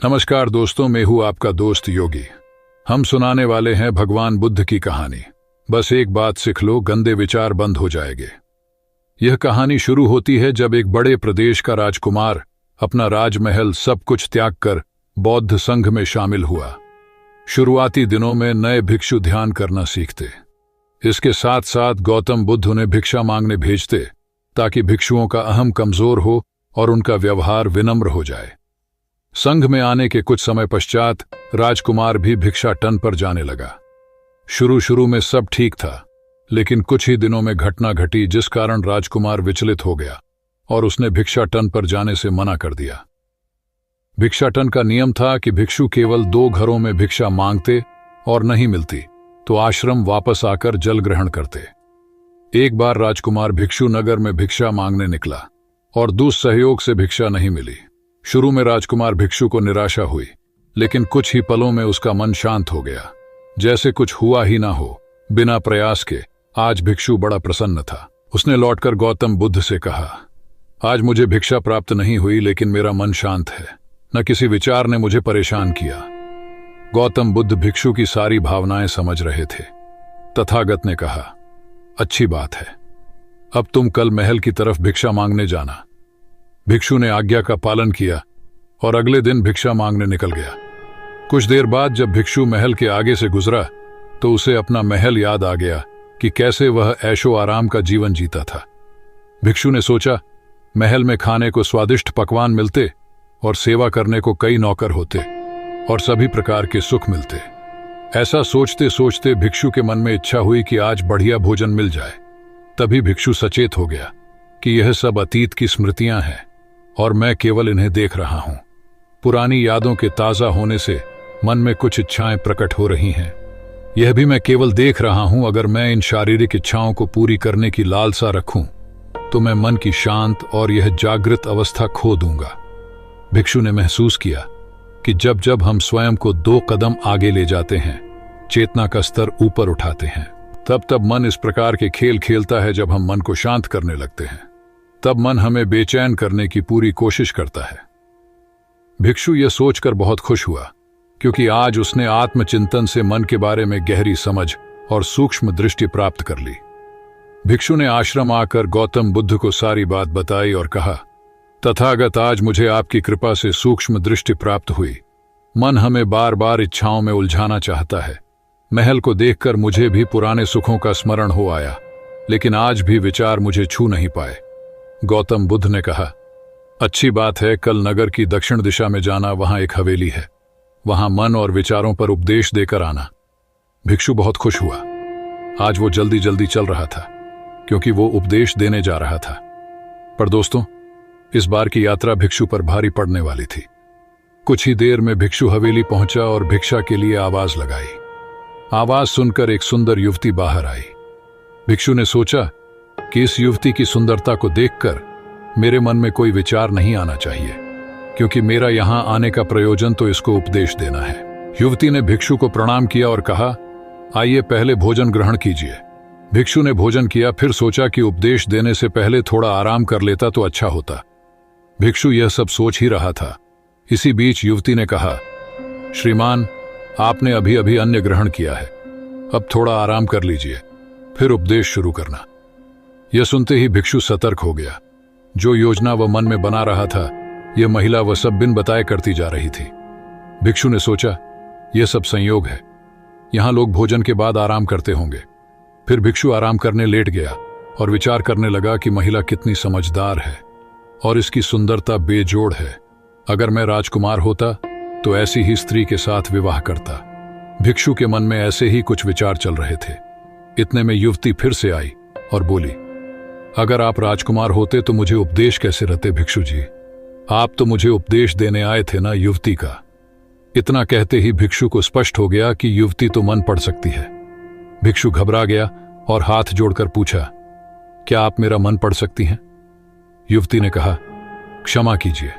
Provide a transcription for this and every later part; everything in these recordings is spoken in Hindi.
नमस्कार दोस्तों, मैं हूं आपका दोस्त योगी। हम सुनाने वाले हैं भगवान बुद्ध की कहानी। बस एक बात सीख लो, गंदे विचार बंद हो जाएंगे। यह कहानी शुरू होती है जब एक बड़े प्रदेश का राजकुमार अपना राजमहल सब कुछ त्याग कर बौद्ध संघ में शामिल हुआ। शुरुआती दिनों में नए भिक्षु ध्यान करना सीखते। इसके साथ साथ गौतम बुद्ध उन्हें भिक्षा मांगने भेजते ताकि भिक्षुओं का अहम कमजोर हो और उनका व्यवहार विनम्र हो जाए। संघ में आने के कुछ समय पश्चात राजकुमार भी भिक्षाटन पर जाने लगा। शुरू में सब ठीक था, लेकिन कुछ ही दिनों में घटना घटी जिस कारण राजकुमार विचलित हो गया और उसने भिक्षाटन पर जाने से मना कर दिया। भिक्षाटन का नियम था कि भिक्षु केवल 2 घरों में भिक्षा मांगते और नहीं मिलती तो आश्रम वापस आकर जल ग्रहण करते। एक बार राजकुमार भिक्षु नगर में भिक्षा मांगने निकला और दुस्सहयोग से भिक्षा नहीं मिली। शुरू में राजकुमार भिक्षु को निराशा हुई, लेकिन कुछ ही पलों में उसका मन शांत हो गया, जैसे कुछ हुआ ही ना हो। बिना प्रयास के आज भिक्षु बड़ा प्रसन्न था। उसने लौटकर गौतम बुद्ध से कहा, आज मुझे भिक्षा प्राप्त नहीं हुई, लेकिन मेरा मन शांत है। न किसी विचार ने मुझे परेशान किया। गौतम बुद्ध भिक्षु की सारी भावनाएं समझ रहे थे। तथागत ने कहा, अच्छी बात है, अब तुम कल महल की तरफ भिक्षा मांगने जाना। भिक्षु ने आज्ञा का पालन किया और अगले दिन भिक्षा मांगने निकल गया। कुछ देर बाद जब भिक्षु महल के आगे से गुजरा तो उसे अपना महल याद आ गया कि कैसे वह ऐशो आराम का जीवन जीता था। भिक्षु ने सोचा, महल में खाने को स्वादिष्ट पकवान मिलते और सेवा करने को कई नौकर होते और सभी प्रकार के सुख मिलते। ऐसा सोचते सोचते भिक्षु के मन में इच्छा हुई कि आज बढ़िया भोजन मिल जाए। तभी भिक्षु सचेत हो गया कि यह सब अतीत की स्मृतियां हैं और मैं केवल इन्हें देख रहा हूं। पुरानी यादों के ताजा होने से मन में कुछ इच्छाएं प्रकट हो रही हैं। यह भी मैं केवल देख रहा हूं। अगर मैं इन शारीरिक इच्छाओं को पूरी करने की लालसा रखूं तो मैं मन की शांत और यह जागृत अवस्था खो दूंगा। भिक्षु ने महसूस किया कि जब जब हम स्वयं को 2 कदम आगे ले जाते हैं, चेतना का स्तर ऊपर उठाते हैं, तब तब मन इस प्रकार के खेल खेलता है। जब हम मन को शांत करने लगते हैं तब मन हमें बेचैन करने की पूरी कोशिश करता है। भिक्षु यह सोचकर बहुत खुश हुआ, क्योंकि आज उसने आत्मचिंतन से मन के बारे में गहरी समझ और सूक्ष्म दृष्टि प्राप्त कर ली। भिक्षु ने आश्रम आकर गौतम बुद्ध को सारी बात बताई और कहा, तथागत, आज मुझे आपकी कृपा से सूक्ष्म दृष्टि प्राप्त हुई। मन हमें बार बार इच्छाओं में उलझाना चाहता है। महल को देखकर मुझे भी पुराने सुखों का स्मरण हो आया, लेकिन आज भी विचार मुझे छू नहीं पाए। गौतम बुद्ध ने कहा, अच्छी बात है, कल नगर की दक्षिण दिशा में जाना, वहां एक हवेली है, वहां मन और विचारों पर उपदेश देकर आना। भिक्षु बहुत खुश हुआ। आज वो जल्दी जल्दी चल रहा था, क्योंकि वो उपदेश देने जा रहा था। पर दोस्तों, इस बार की यात्रा भिक्षु पर भारी पड़ने वाली थी। कुछ ही देर में भिक्षु हवेली पहुंचा और भिक्षा के लिए आवाज लगाई। आवाज सुनकर एक सुंदर युवती बाहर आई। भिक्षु ने सोचा कि इस युवती की सुंदरता को देखकर मेरे मन में कोई विचार नहीं आना चाहिए, क्योंकि मेरा यहां आने का प्रयोजन तो इसको उपदेश देना है। युवती ने भिक्षु को प्रणाम किया और कहा, आइए पहले भोजन ग्रहण कीजिए। भिक्षु ने भोजन किया, फिर सोचा कि उपदेश देने से पहले थोड़ा आराम कर लेता तो अच्छा होता। भिक्षु यह सब सोच ही रहा था। इसी बीच युवती ने कहा, श्रीमान, आपने अभी अभी अन्न ग्रहण किया है, अब थोड़ा आराम कर लीजिए, फिर उपदेश शुरू करना। यह सुनते ही भिक्षु सतर्क हो गया। जो योजना वह मन में बना रहा था, यह महिला वह सब बिन बताए करती जा रही थी। भिक्षु ने सोचा, यह सब संयोग है, यहां लोग भोजन के बाद आराम करते होंगे। फिर भिक्षु आराम करने लेट गया और विचार करने लगा कि महिला कितनी समझदार है और इसकी सुंदरता बेजोड़ है। अगर मैं राजकुमार होता तो ऐसी ही स्त्री के साथ विवाह करता। भिक्षु के मन में ऐसे ही कुछ विचार चल रहे थे। इतने में युवती फिर से आई और बोली, अगर आप राजकुमार होते तो मुझे उपदेश कैसे रहते भिक्षु जी? आप तो मुझे उपदेश देने आए थे ना, युवती का। इतना कहते ही भिक्षु को स्पष्ट हो गया कि युवती तो मन पढ़ सकती है। भिक्षु घबरा गया और हाथ जोड़कर पूछा, क्या आप मेरा मन पढ़ सकती हैं? युवती ने कहा, क्षमा कीजिए,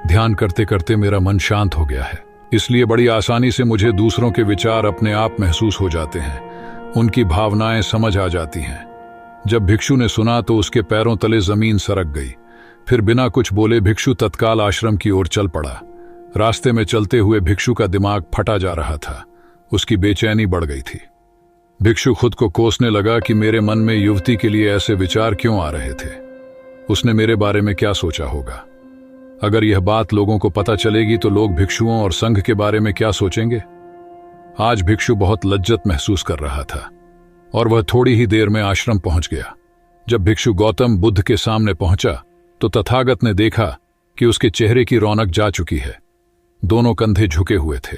ध्यान करते करते मेरा मन शांत हो गया है, इसलिए बड़ी आसानी से मुझे दूसरों के विचार अपने आप महसूस हो जाते हैं, उनकी भावनाएं समझ आ जाती हैं। जब भिक्षु ने सुना तो उसके पैरों तले जमीन सरक गई। फिर बिना कुछ बोले भिक्षु तत्काल आश्रम की ओर चल पड़ा। रास्ते में चलते हुए भिक्षु का दिमाग फटा जा रहा था। उसकी बेचैनी बढ़ गई थी। भिक्षु खुद को कोसने लगा कि मेरे मन में युवती के लिए ऐसे विचार क्यों आ रहे थे। उसने मेरे बारे में क्या सोचा होगा? अगर यह बात लोगों को पता चलेगी तो लोग भिक्षुओं और संघ के बारे में क्या सोचेंगे? आज भिक्षु बहुत लज्जत महसूस कर रहा था और वह थोड़ी ही देर में आश्रम पहुंच गया। जब भिक्षु गौतम बुद्ध के सामने पहुंचा तो तथागत ने देखा कि उसके चेहरे की रौनक जा चुकी है। दोनों कंधे झुके हुए थे।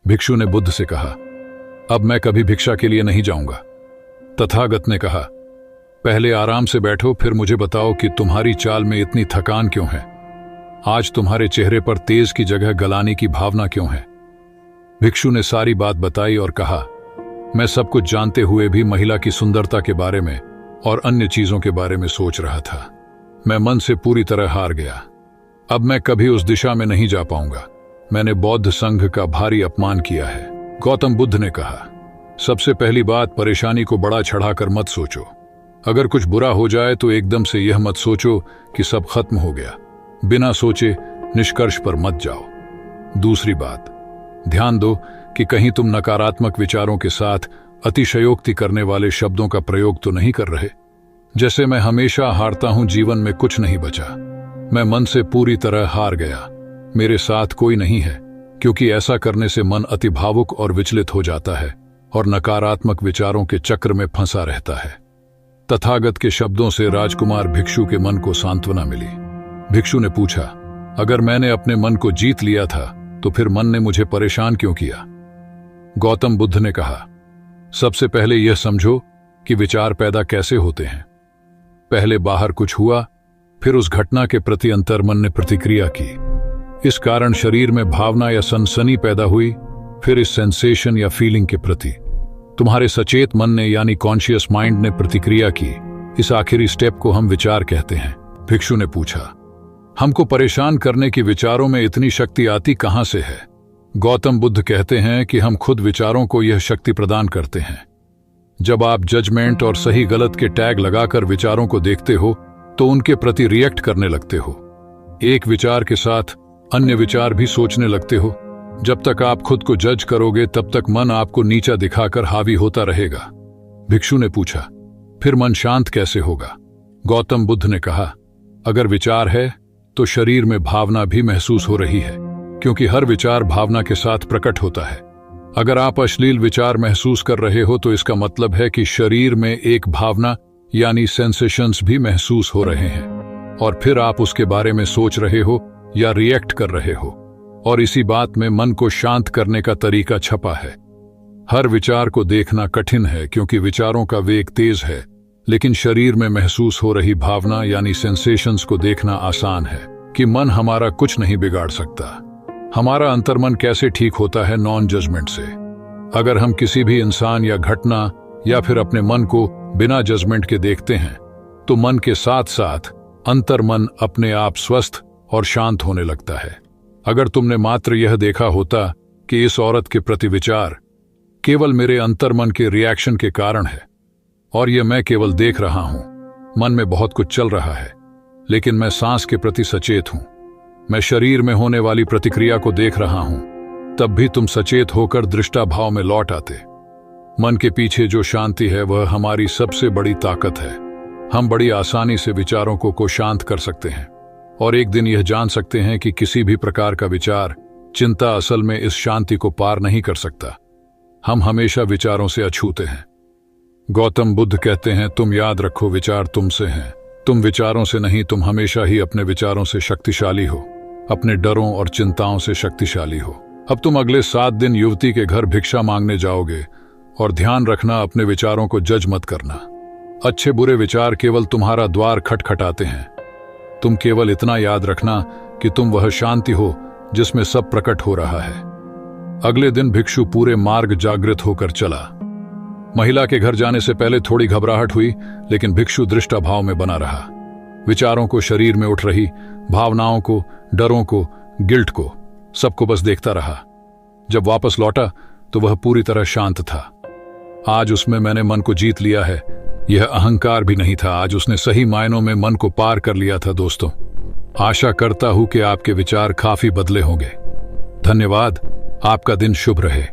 भिक्षु ने बुद्ध से कहा, अब मैं कभी भिक्षा के लिए नहीं जाऊंगा। तथागत ने कहा, पहले आराम से बैठो, फिर मुझे बताओ कि तुम्हारी चाल में इतनी थकान क्यों है? आज तुम्हारे चेहरे पर तेज की जगह गलाने की भावना क्यों है? भिक्षु ने सारी बात बताई और कहा, मैं सब कुछ जानते हुए भी महिला की सुंदरता के बारे में और अन्य चीजों के बारे में सोच रहा था। मैं मन से पूरी तरह हार गया। अब मैं कभी उस दिशा में नहीं जा पाऊंगा। मैंने बौद्ध संघ का भारी अपमान किया है। गौतम बुद्ध ने कहा, सबसे पहली बात, परेशानी को बड़ा चढ़ाकर मत सोचो। अगर कुछ बुरा हो जाए तो एकदम से यह मत सोचो कि सब खत्म हो गया। बिना सोचे निष्कर्ष पर मत जाओ। दूसरी बात, ध्यान दो कि कहीं तुम नकारात्मक विचारों के साथ अतिशयोक्ति करने वाले शब्दों का प्रयोग तो नहीं कर रहे। जैसे मैं हमेशा हारता हूं, जीवन में कुछ नहीं बचा। मैं मन से पूरी तरह हार गया। मेरे साथ कोई नहीं है, क्योंकि ऐसा करने से मन अति भावुक और विचलित हो जाता है और नकारात्मक विचारों के चक्र में फंसा रहता है। तथागत के शब्दों से राजकुमार भिक्षु के मन को सांत्वना मिली। भिक्षु ने पूछा, अगर मैंने अपने मन को जीत लिया था तो फिर मन ने मुझे परेशान क्यों किया? गौतम बुद्ध ने कहा, सबसे पहले यह समझो कि विचार पैदा कैसे होते हैं। पहले बाहर कुछ हुआ, फिर उस घटना के प्रति अंतर्मन ने प्रतिक्रिया की। इस कारण शरीर में भावना या सनसनी पैदा हुई, फिर इस सेंसेशन या फीलिंग के प्रति तुम्हारे सचेत मन ने यानी कॉन्शियस माइंड ने प्रतिक्रिया की। इस आखिरी स्टेप को हम विचार कहते हैं। भिक्षु ने पूछा, हमको परेशान करने की विचारों में इतनी शक्ति आती कहां से है? गौतम बुद्ध कहते हैं कि हम खुद विचारों को यह शक्ति प्रदान करते हैं। जब आप जजमेंट और सही गलत के टैग लगाकर विचारों को देखते हो तो उनके प्रति रिएक्ट करने लगते हो। एक विचार के साथ अन्य विचार भी सोचने लगते हो। जब तक आप खुद को जज करोगे तब तक मन आपको नीचा दिखाकर हावी होता रहेगा। भिक्षु ने पूछा, फिर मन शांत कैसे होगा? गौतम बुद्ध ने कहा, अगर विचार है तो शरीर में भावना भी महसूस हो रही है, क्योंकि हर विचार भावना के साथ प्रकट होता है। अगर आप अश्लील विचार महसूस कर रहे हो तो इसका मतलब है कि शरीर में एक भावना यानी सेंसेशंस भी महसूस हो रहे हैं, और फिर आप उसके बारे में सोच रहे हो या रिएक्ट कर रहे हो। और इसी बात में मन को शांत करने का तरीका छपा है। हर विचार को देखना कठिन है क्योंकि विचारों का वेग तेज है, लेकिन शरीर में महसूस हो रही भावना यानी सेंसेशंस को देखना आसान है कि मन हमारा कुछ नहीं बिगाड़ सकता। हमारा अंतर्मन कैसे ठीक होता है? नॉन जजमेंट से। अगर हम किसी भी इंसान या घटना या फिर अपने मन को बिना जजमेंट के देखते हैं तो मन के साथ साथ अंतर्मन अपने आप स्वस्थ और शांत होने लगता है। अगर तुमने मात्र यह देखा होता कि इस औरत के प्रति विचार केवल मेरे अंतर्मन के रिएक्शन के कारण है और यह मैं केवल देख रहा हूं, मन में बहुत कुछ चल रहा है, लेकिन मैं सांस के प्रति सचेत हूं, मैं शरीर में होने वाली प्रतिक्रिया को देख रहा हूं, तब भी तुम सचेत होकर दृष्टा भाव में लौट आते। मन के पीछे जो शांति है वह हमारी सबसे बड़ी ताकत है। हम बड़ी आसानी से विचारों को शांत कर सकते हैं और एक दिन यह जान सकते हैं कि किसी भी प्रकार का विचार, चिंता असल में इस शांति को पार नहीं कर सकता। हम हमेशा विचारों से अछूते हैं। गौतम बुद्ध कहते हैं, तुम याद रखो, विचार तुमसे हैं, तुम विचारों से नहीं। तुम हमेशा ही अपने विचारों से शक्तिशाली हो, अपने डरों और चिंताओं से शक्तिशाली हो। अब तुम अगले 7 दिन युवती के घर भिक्षा मांगने जाओगे और ध्यान रखना, अपने विचारों को जज मत करना। अच्छे बुरे विचार केवल तुम्हारा द्वार खटखटाते हैं। तुम केवल इतना याद रखना कि तुम वह शांति हो जिसमें सब प्रकट हो रहा है। अगले दिन भिक्षु पूरे मार्ग जागृत होकर चला। महिला के घर जाने से पहले थोड़ी घबराहट हुई, लेकिन भिक्षु दृष्टा भाव में बना रहा। विचारों को, शरीर में उठ रही भावनाओं को, डरों को, गिल्ट को, सबको बस देखता रहा। जब वापस लौटा तो वह पूरी तरह शांत था। आज उसमें मैंने मन को जीत लिया है, यह अहंकार भी नहीं था। आज उसने सही मायनों में मन को पार कर लिया था। दोस्तों, आशा करता हूं कि आपके विचार काफी बदले होंगे। धन्यवाद। आपका दिन शुभ रहे।